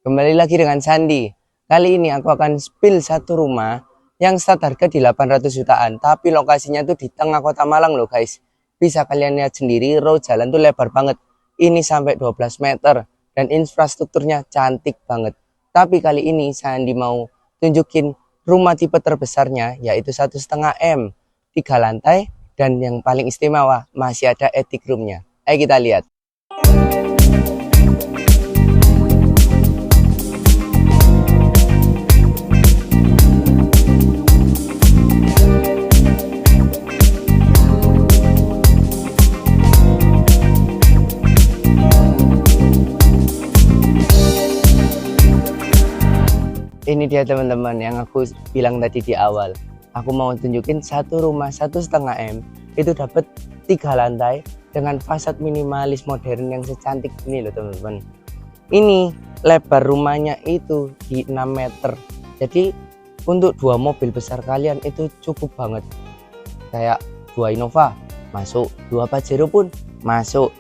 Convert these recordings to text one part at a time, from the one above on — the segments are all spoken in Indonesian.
Kembali lagi dengan Sandi. Kali ini aku akan spill satu rumah yang start harga di 800 jutaan, tapi lokasinya tuh di tengah kota Malang loh guys. Bisa kalian lihat sendiri, road jalan tuh lebar banget. Ini sampai 12 meter dan infrastrukturnya cantik banget. Tapi kali ini Sandi mau tunjukin rumah tipe terbesarnya, yaitu 1,5 M, 3 lantai, dan yang paling istimewa masih ada attic roomnya. Ayo kita lihat. Ini dia teman-teman yang aku bilang tadi di awal. Aku mau tunjukin satu rumah 1,5 M itu dapat 3 lantai dengan fasad minimalis modern yang secantik ini loh teman-teman. Ini lebar rumahnya itu di 6 meter. Jadi untuk 2 mobil besar kalian itu cukup banget. Kayak 2 Innova masuk, 2 Pajero pun masuk.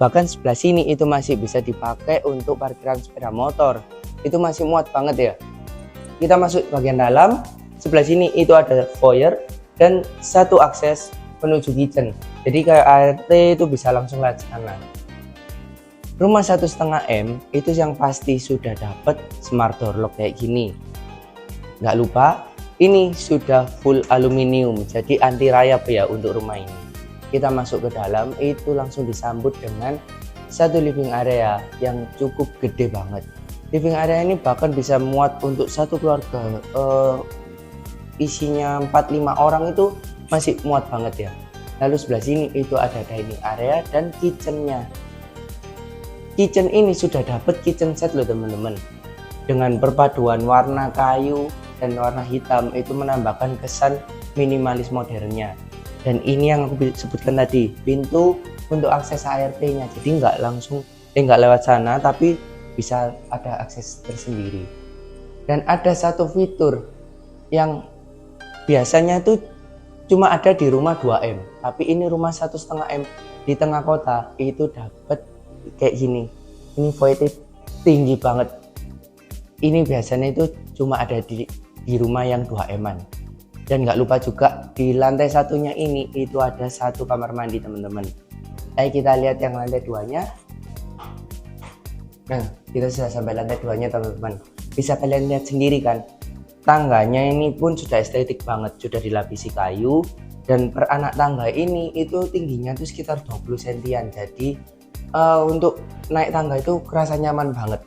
Bahkan sebelah sini itu masih bisa dipakai untuk parkiran sepeda motor. Itu masih muat banget ya. Kita masuk bagian dalam. Sebelah sini itu ada foyer dan satu akses menuju kitchen. Jadi kayak ART itu bisa langsung lewat sana. Rumah 1,5 M itu yang pasti sudah dapat smart door lock kayak gini. Nggak lupa, ini sudah full aluminium, jadi anti rayap ya untuk rumah ini. Kita masuk ke dalam, itu langsung disambut dengan satu living area yang cukup gede banget. Living area ini bahkan bisa muat untuk satu keluarga, isinya 4-5 orang itu masih muat banget ya. Lalu sebelah sini itu ada dining area dan kitchennya. Kitchen ini sudah dapat kitchen set loh teman-teman. Dengan perpaduan warna kayu dan warna hitam itu menambahkan kesan minimalis modernnya. Dan ini yang aku sebutkan tadi, pintu untuk akses ART-nya. Jadi nggak lewat sana, tapi bisa ada akses tersendiri. Dan ada satu fitur yang biasanya itu cuma ada di rumah 2M, tapi ini rumah 1,5 M di tengah kota itu dapat kayak gini. Ini void tinggi banget. Ini biasanya itu cuma ada di rumah yang 2M-an. Dan nggak lupa juga di lantai satunya ini itu ada satu kamar mandi teman-teman. Ayo kita lihat yang lantai 2-nya. Nah, kita sudah sampai lantai 2-nya teman-teman. Bisa kalian lihat sendiri kan, tangganya ini pun sudah estetik banget, sudah dilapisi kayu. Dan per anak tangga ini itu tingginya tuh sekitar 20 cm. Jadi untuk naik tangga itu kerasa nyaman banget.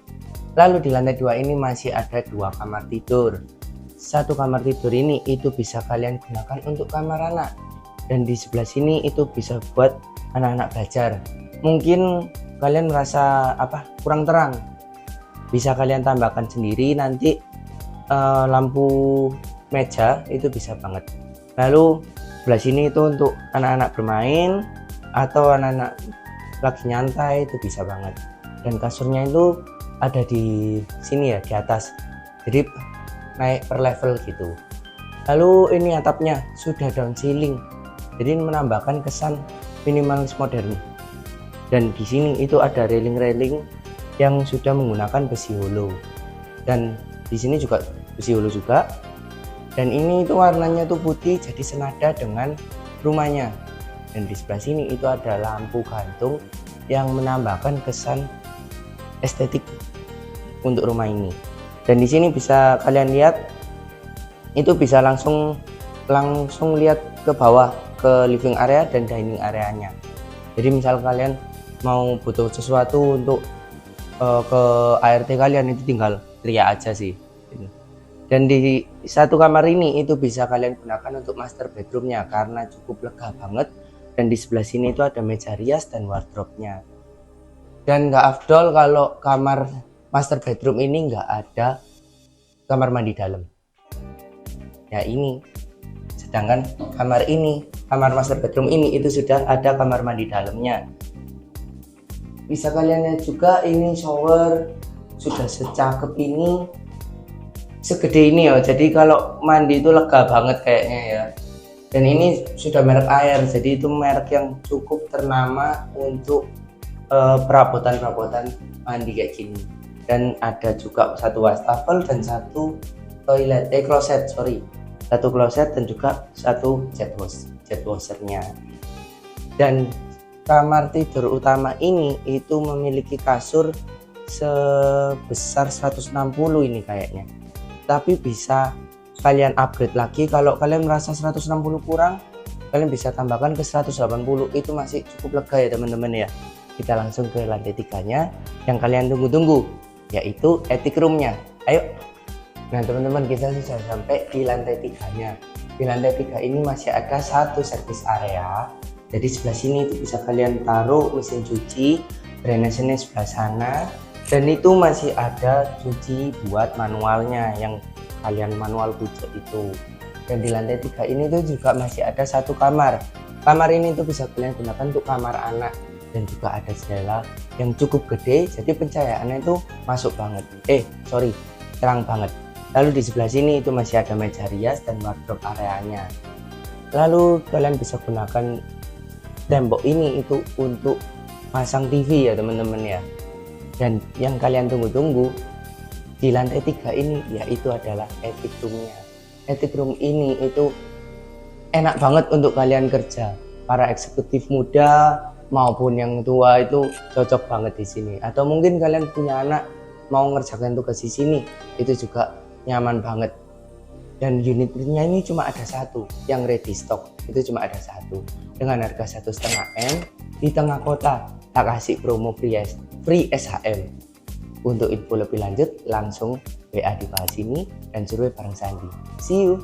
Lalu di lantai 2 ini masih ada 2 kamar tidur. Satu kamar tidur ini itu bisa kalian gunakan untuk kamar anak. Dan di sebelah sini itu bisa buat anak-anak belajar. Mungkin kalian merasa kurang terang, bisa kalian tambahkan sendiri nanti lampu meja itu bisa banget. Lalu sebelah sini itu untuk anak-anak bermain atau anak-anak lagi nyantai itu bisa banget. Dan kasurnya itu ada di sini ya, di atas, jadi naik per level gitu. Lalu ini atapnya sudah down ceiling, jadi menambahkan kesan minimalis modern. Dan di sini itu ada railing-railing yang sudah menggunakan besi holo. Dan di sini juga besi holo juga. Dan ini itu warnanya tuh putih, jadi senada dengan rumahnya. Dan di sebelah sini itu ada lampu gantung yang menambahkan kesan estetik untuk rumah ini. Dan di sini bisa kalian lihat, itu bisa langsung lihat ke bawah ke living area dan dining areanya. Jadi misal kalian mau butuh sesuatu untuk ke ART kalian itu tinggal teriak aja sih. Dan di satu kamar ini itu bisa kalian gunakan untuk master bedroomnya karena cukup lega banget. Dan di sebelah sini itu ada meja rias dan wardrobe-nya. Dan nggak afdol kalau kamar master bedroom ini nggak ada kamar mandi dalam. Ya ini. Sedangkan kamar master bedroom ini itu sudah ada kamar mandi dalamnya. Bisa kalian lihat juga ini shower sudah secakep ini, segede ini ya. Jadi kalau mandi itu lega banget kayaknya ya. Dan ini sudah merek air, jadi itu merek yang cukup ternama untuk perabotan mandi kayak gini. dan ada juga satu wastafel dan satu kloset, satu kloset dan juga satu jet washernya. Dan kamar tidur utama ini itu memiliki kasur sebesar 160 ini kayaknya, tapi bisa kalian upgrade lagi. Kalau kalian merasa 160 kurang, kalian bisa tambahkan ke 180, itu masih cukup lega ya teman-teman ya. Kita langsung ke lantai 3-nya yang kalian tunggu-tunggu, yaitu attic room-nya. Ayo. Nah teman-teman, kita sudah sampai di lantai 3-nya. Di lantai 3 ini masih ada satu service area. Jadi sebelah sini itu bisa kalian taruh mesin cuci, drainasenya sebelah sana, dan itu masih ada cuci buat manualnya yang kalian manual budget itu. Dan di lantai 3 ini tuh juga masih ada satu kamar. Kamar ini tuh bisa kalian gunakan untuk kamar anak, dan juga ada jendela yang cukup gede, jadi pencahayaannya itu masuk banget. Terang banget. Lalu di sebelah sini itu masih ada meja rias dan wardrobe areanya. Lalu kalian bisa gunakan tembok ini itu untuk pasang TV ya teman-teman ya. Dan yang kalian tunggu-tunggu di lantai 3 ini yaitu adalah attic room-nya. Attic room ini itu enak banget untuk kalian kerja. Para eksekutif muda maupun yang tua itu cocok banget di sini. Atau mungkin kalian punya anak mau ngerjakan tugas di sini, itu juga nyaman banget. Dan unitnya ini cuma ada satu yang ready stock, itu cuma ada satu dengan harga 1,5 M di tengah kota. Tak kasih promo free SHM. Untuk info lebih lanjut langsung WA di bawah sini dan survei bareng Sandi. See you.